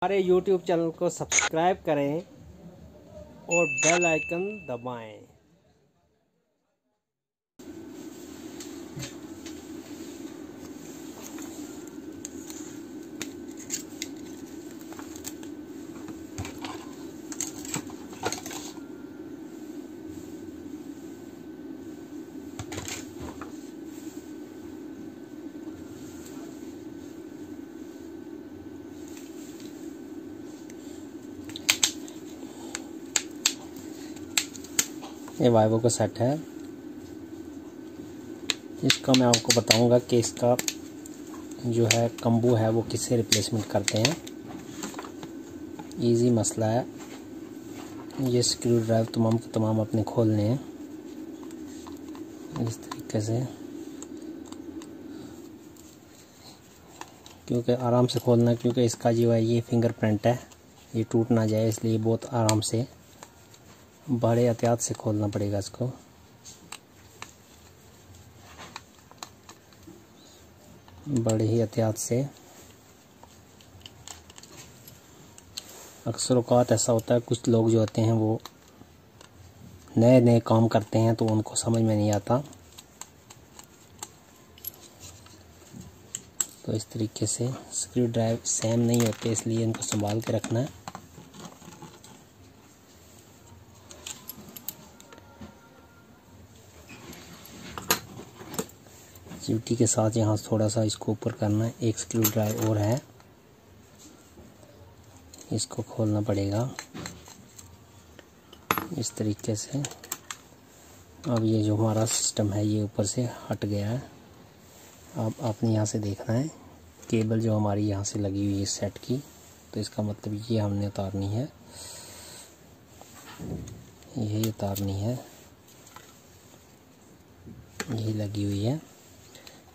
हमारे YouTube channel को subscribe करें और बेल आइकन दबाएं। ये वाइवो का सेट है। इसका मैं आपको बताऊंगा कि इसका जो है कम्बो है वो किससे रिप्लेसमेंट करते हैं। इजी मसला है। ये स्क्रू ड्राइव तमाम के तमाम अपने खोलने हैं इस तरीके से, क्योंकि आराम से खोलना, क्योंकि इसका जो है ये फिंगरप्रिंट है, ये टूट ना जाए, इसलिए बहुत आराम से बड़े एहतियात से खोलना पड़ेगा इसको। बड़े ही एहतियात से। अक्सर औक़ात ऐसा होता है, कुछ लोग जो होते हैं वो नए नए काम करते हैं तो उनको समझ में नहीं आता। तो इस तरीके से स्क्रू ड्राइव सेम नहीं होते, इसलिए इनको संभाल के रखना है। ड्यूटी के साथ यहाँ थोड़ा सा इसको ऊपर करना है। एक स्क्रू ड्राइव और है, इसको खोलना पड़ेगा इस तरीके से। अब ये जो हमारा सिस्टम है ये ऊपर से हट गया है। अब आपने यहाँ से देखना है केबल जो हमारी यहाँ से लगी हुई है सेट की, तो इसका मतलब ये हमने उतारनी है, यही उतारनी है, यही लगी हुई है।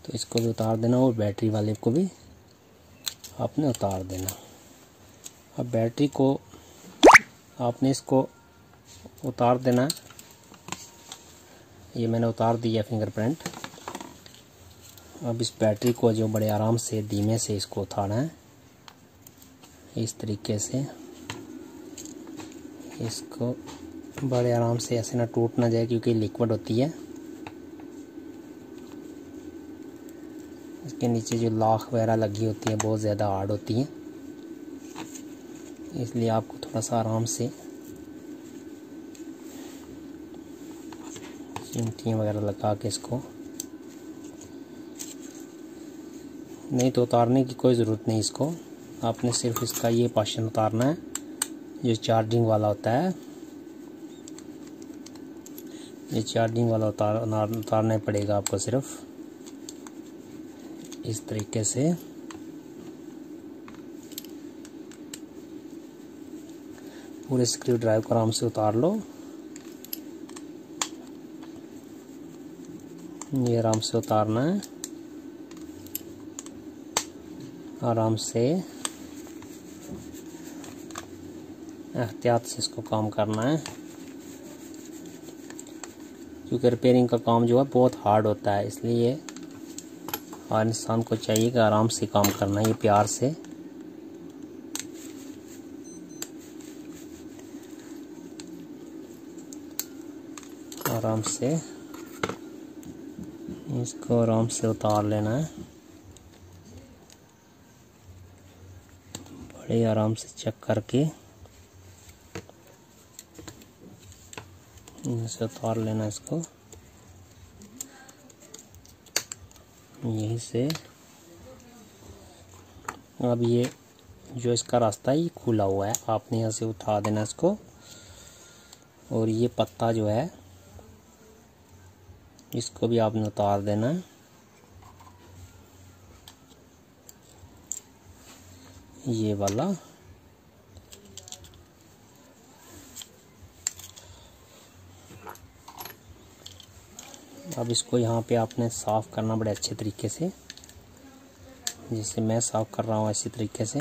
तो इसको भी उतार देना और बैटरी वाले को भी आपने उतार देना। अब बैटरी को आपने इसको उतार देना। ये मैंने उतार दिया फिंगरप्रिंट। अब इस बैटरी को जो बड़े आराम से धीमे से इसको उतारना है इस तरीके से। इसको बड़े आराम से, ऐसे ना टूट ना जाए क्योंकि लिक्विड होती है। इसके नीचे जो लाख वगैरह लगी होती है बहुत ज़्यादा हार्ड होती है, इसलिए आपको थोड़ा सा आराम से चिमटियाँ वगैरह लगा के इसको, नहीं तो उतारने की कोई ज़रूरत नहीं। इसको आपने सिर्फ इसका ये पोर्शन उतारना है जो चार्जिंग वाला होता है। ये चार्जिंग वाला उतारना पड़ेगा आपको सिर्फ इस तरीके से। पूरे स्क्रू ड्राइव को आराम से उतार लो। ये आराम से उतारना है, आराम से एहतियात से इसको काम करना है, क्योंकि रिपेयरिंग का काम जो है बहुत हार्ड होता है, इसलिए हर इंसान को चाहिए कि आराम से काम करना है, ये प्यार से। आराम से इसको आराम से उतार लेना है, बड़े आराम से चेक करके इसे उतार लेना इसको यहीं से। अब ये जो इसका रास्ता है ये खुला हुआ है, आपने यहाँ से उठा देना इसको, और ये पत्ता जो है इसको भी आपने उतार देना है। ये वाला अब इसको यहाँ पे आपने साफ़ करना बड़े अच्छे तरीके से, जैसे मैं साफ़ कर रहा हूँ इसी तरीके से।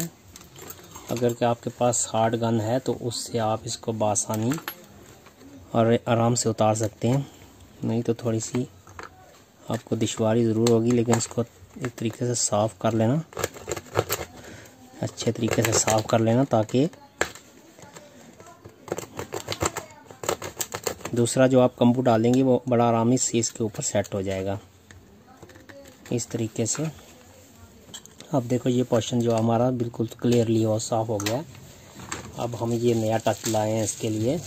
अगर कि आपके पास हार्ड गन है तो उससे आप इसको बआसानी और आराम से उतार सकते हैं, नहीं तो थोड़ी सी आपको दुश्वारी ज़रूर होगी, लेकिन इसको इस तरीके से साफ़ कर लेना। अच्छे तरीके से साफ कर लेना, ताकि दूसरा जो आप कंपू डालेंगे वो बड़ा आरामी से इसके ऊपर सेट हो जाएगा इस तरीके से। अब देखो ये पोर्शन जो हमारा बिल्कुल क्लियरली और साफ हो गया। अब हम ये नया टच लाए हैं इसके लिए,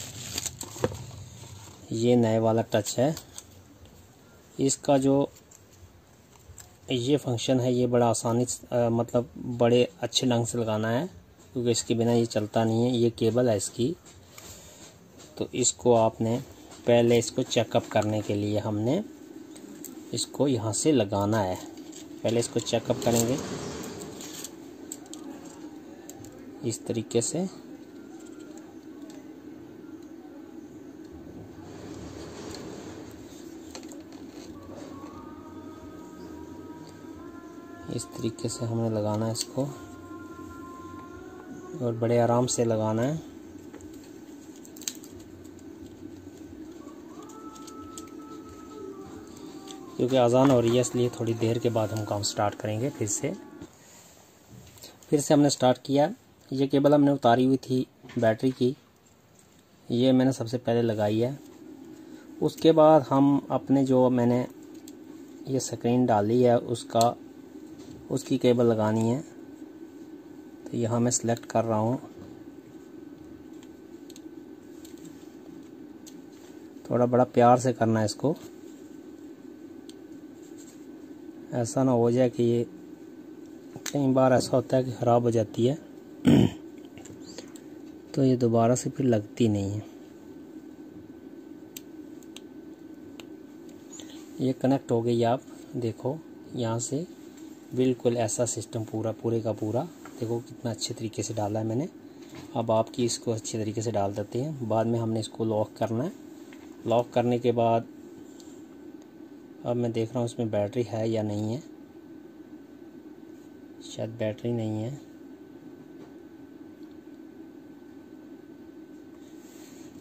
ये नए वाला टच है। इसका जो ये फंक्शन है ये बड़ा आसानी मतलब बड़े अच्छे ढंग से लगाना है, क्योंकि इसके बिना ये चलता नहीं है। ये केबल है इसकी, तो इसको आपने पहले इसको चेकअप करने के लिए हमने इसको यहाँ से लगाना है। पहले इसको चेकअप करेंगे इस तरीके से। इस तरीके से हमने लगाना है इसको, और बड़े आराम से लगाना है। क्योंकि अजान हो रही है इसलिए थोड़ी देर के बाद हम काम स्टार्ट करेंगे। फिर से हमने स्टार्ट किया। ये केबल हमने उतारी हुई थी बैटरी की, ये मैंने सबसे पहले लगाई है। उसके बाद हम अपने जो मैंने ये स्क्रीन डाली है उसकी केबल लगानी है। तो यहाँ मैं सिलेक्ट कर रहा हूँ। थोड़ा बड़ा प्यार से करना है इसको, ऐसा ना हो जाए कि ये कई बार ऐसा होता है कि ख़राब हो जाती है तो ये दोबारा से फिर लगती नहीं है। ये कनेक्ट हो गई, आप देखो यहाँ से बिल्कुल ऐसा सिस्टम पूरे का पूरा देखो कितना अच्छे तरीके से डाला है मैंने। अब आपकी इसको अच्छे तरीके से डाल देते हैं। बाद में हमने इसको लॉक करना है। लॉक करने के बाद अब मैं देख रहा हूँ इसमें बैटरी है या नहीं है। शायद बैटरी नहीं है।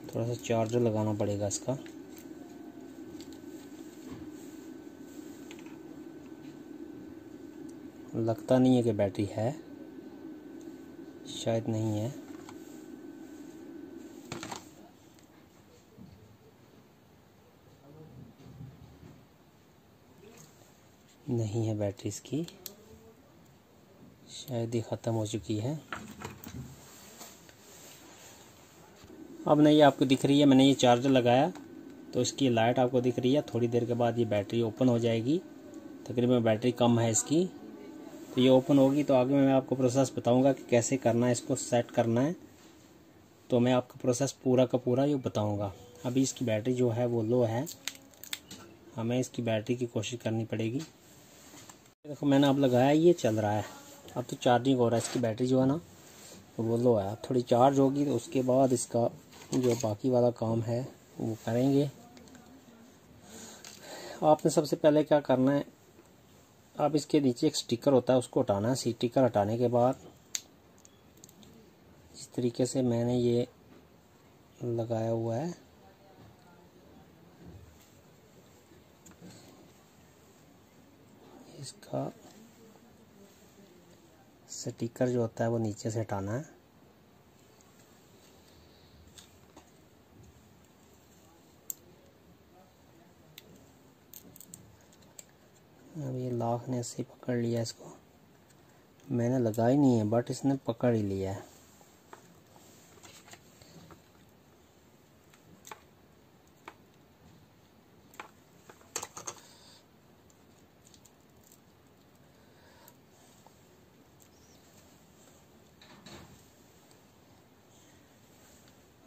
थोड़ा सा चार्जर लगाना पड़ेगा इसका। लगता नहीं है कि बैटरी है, शायद नहीं है। नहीं है बैटरी इसकी, शायद ही ख़त्म हो चुकी है। अब नहीं आपको दिख रही है, मैंने ये चार्जर लगाया तो इसकी लाइट आपको दिख रही है। थोड़ी देर के बाद ये बैटरी ओपन हो जाएगी। तकरीबन बैटरी कम है इसकी, तो ये ओपन होगी तो आगे मैं आपको प्रोसेस बताऊंगा कि कैसे करना है, इसको सेट करना है। तो मैं आपका प्रोसेस पूरा का पूरा ये बताऊंगा। अभी इसकी बैटरी जो है वो लो है, हमें इसकी बैटरी की कोशिश करनी पड़ेगी। देखो मैंने अब लगाया, ये चल रहा है। अब तो चार्जिंग हो रहा है। इसकी बैटरी जो है ना वो लो है। अब थोड़ी चार्ज होगी तो उसके बाद इसका जो बाकी वाला काम है वो करेंगे। आपने सबसे पहले क्या करना है, अब इसके नीचे एक स्टिकर होता है उसको हटाना है। स्टिकर हटाने के बाद इस तरीके से मैंने ये लगाया हुआ है। इसका स्टिकर जो होता है वो नीचे से हटाना है। अब ये लॉक ने ऐसे पकड़ लिया इसको। मैंने लगाई नहीं है बट इसने पकड़ ही लिया है।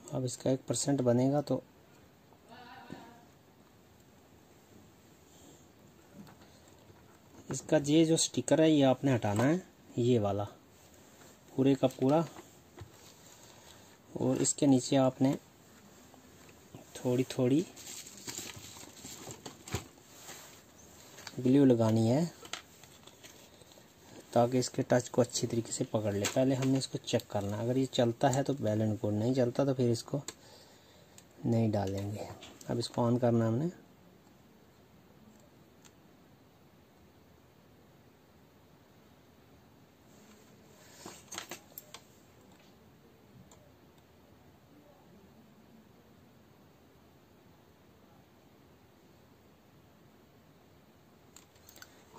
अब इसका 1% बनेगा तो इसका ये जो स्टिकर है ये आपने हटाना है, ये वाला पूरे का पूरा। और इसके नीचे आपने थोड़ी थोड़ी ग्लू लगानी है ताकि इसके टच को अच्छी तरीके से पकड़ ले। पहले हमने इसको चेक करना है, अगर ये चलता है तो वेल एंड गुड, नहीं चलता तो फिर इसको नहीं डालेंगे। अब इसको ऑन करना है हमने।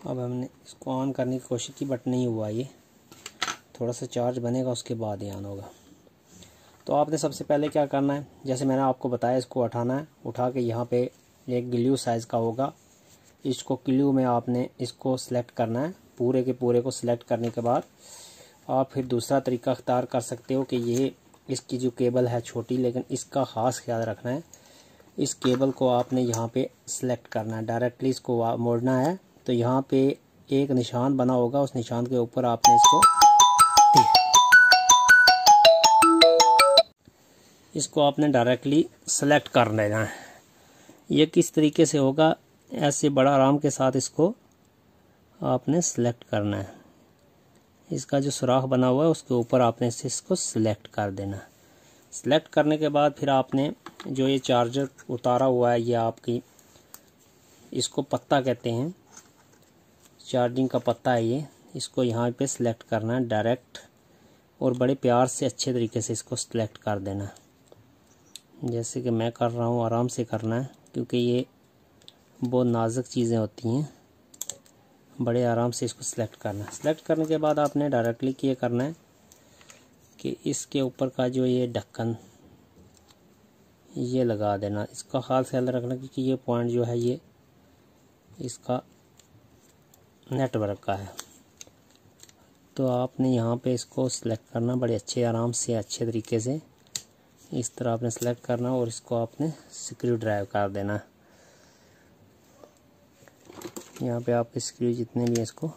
अब हमने इसको ऑन करने की कोशिश की बट नहीं हुआ, ये थोड़ा सा चार्ज बनेगा उसके बाद ही ऑन होगा। तो आपने सबसे पहले क्या करना है, जैसे मैंने आपको बताया, इसको उठाना है। उठा के यहाँ पे एक ग्लू साइज़ का होगा, इसको ग्लू में आपने इसको सिलेक्ट करना है। पूरे के पूरे को सिलेक्ट करने के बाद आप फिर दूसरा तरीका अख्तियार कर सकते हो कि ये इसकी जो केबल है छोटी, लेकिन इसका ख़ास ख्याल रखना है। इस केबल को आपने यहाँ पे सिलेक्ट करना है, डायरेक्टली इसको मोड़ना है। तो यहाँ पे एक निशान बना होगा, उस निशान के ऊपर आपने इसको आपने डायरेक्टली सेलेक्ट कर लेना है। ये किस तरीके से होगा, ऐसे बड़ा आराम के साथ इसको आपने सेलेक्ट करना है। इसका जो सुराख बना हुआ है उसके ऊपर आपने इसको सिलेक्ट कर देना। सिलेक्ट करने के बाद फिर आपने जो ये चार्जर उतारा हुआ है, ये आपकी इसको पत्ता कहते हैं, चार्जिंग का पत्ता है ये, इसको यहाँ पे सिलेक्ट करना है डायरेक्ट, और बड़े प्यार से अच्छे तरीके से इसको सिलेक्ट कर देना। जैसे कि मैं कर रहा हूँ, आराम से करना है क्योंकि ये बहुत नाजुक चीज़ें होती हैं। बड़े आराम से इसको सिलेक्ट करना है। सिलेक्ट करने के बाद आपने डायरेक्टली ये करना है कि इसके ऊपर का जो ये ढक्कन ये लगा देना। इसका खास ख्याल रखना क्योंकि ये पॉइंट जो है ये इसका नेटवर्क का है। तो आपने यहाँ पे इसको सिलेक्ट करना बड़े अच्छे आराम से अच्छे तरीके से, इस तरह आपने सेलेक्ट करना और इसको आपने स्क्रू ड्राइव कर देना। यहाँ पे आपके स्क्रू जितने भी हैं इसको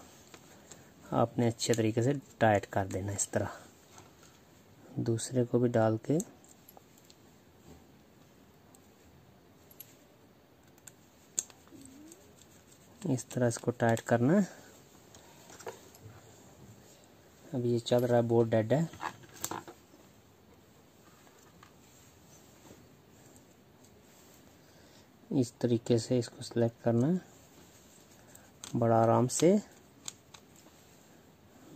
आपने अच्छे तरीके से टाइट कर देना। इस तरह दूसरे को भी डाल के इस तरह इसको टाइट करना है। अभी ये चल रहा है, बोर्ड डेड है। इस तरीके से इसको सिलेक्ट करना है बड़ा आराम से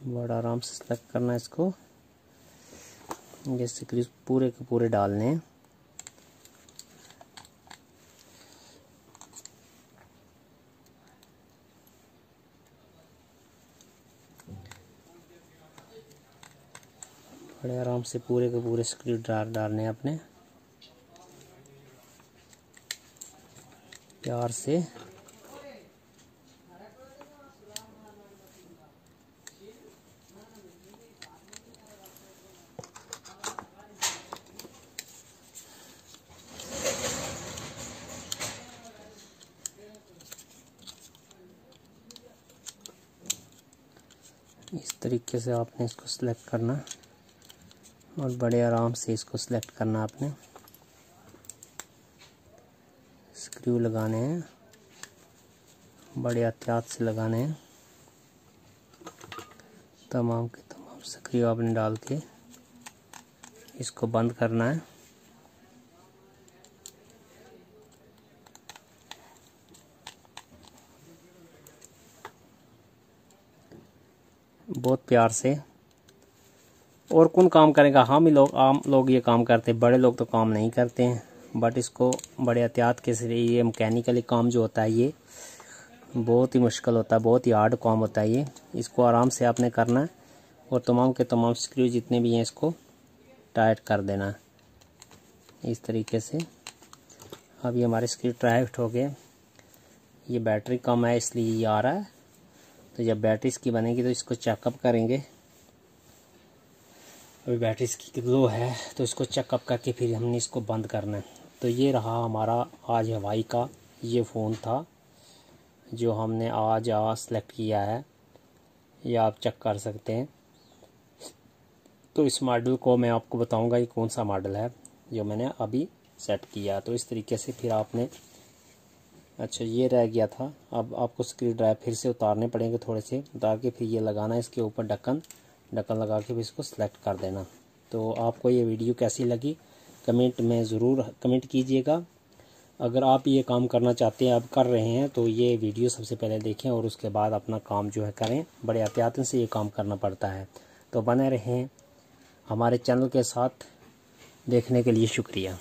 सिलेक्ट करना है इसको। ये स्क्रू पूरे के पूरे डालने हैं। बड़े आराम से पूरे के पूरे स्क्रू डालने हैं अपने प्यार से। इस तरीके से आपने इसको सिलेक्ट करना और बड़े आराम से इसको सिलेक्ट करना। आपने स्क्रू लगाने हैं, बड़े एहतियात से लगाने हैं। तमाम के तमाम स्क्रू आपने डाल के इसको बंद करना है। बहुत प्यार से। और कौन काम करेगा, हम ही लोग, आम लोग ये काम करते हैं, बड़े लोग तो काम नहीं करते हैं। बट इसको बड़े एहतियात के से, ये मैकेनिकली काम जो होता है ये बहुत ही मुश्किल होता है, बहुत ही हार्ड काम होता है ये। इसको आराम से आपने करना है और तमाम के तमाम स्क्रू जितने भी हैं इसको टाइट कर देना है इस तरीके से। अब ये हमारे स्क्रू टाइट हो गए। ये बैटरी कम है इसलिए ये आ रहा है। तो जब बैटरी इसकी बनेगी तो इसको चेकअप करेंगे। अभी बैटरी इसकी लो है तो इसको चेकअप करके फिर हमने इसको बंद करना है। तो ये रहा हमारा आज हवाई का ये फ़ोन था जो हमने आज सेलेक्ट किया है। ये आप चेक कर सकते हैं। तो इस मॉडल को मैं आपको बताऊंगा ये कौन सा मॉडल है जो मैंने अभी सेट किया। तो इस तरीके से फिर आपने, अच्छा ये रह गया था, अब आपको स्क्रू ड्राइव फिर से उतारने पड़ेंगे, थोड़े से उतार के फिर ये लगाना है इसके ऊपर ढक्कन लगा के फिर इसको सिलेक्ट कर देना। तो आपको ये वीडियो कैसी लगी कमेंट में ज़रूर कमेंट कीजिएगा। अगर आप ये काम करना चाहते हैं, आप कर रहे हैं, तो ये वीडियो सबसे पहले देखें और उसके बाद अपना काम जो है करें। बड़े एहतियात से ये काम करना पड़ता है। तो बने रहें हमारे चैनल के साथ। देखने के लिए शुक्रिया।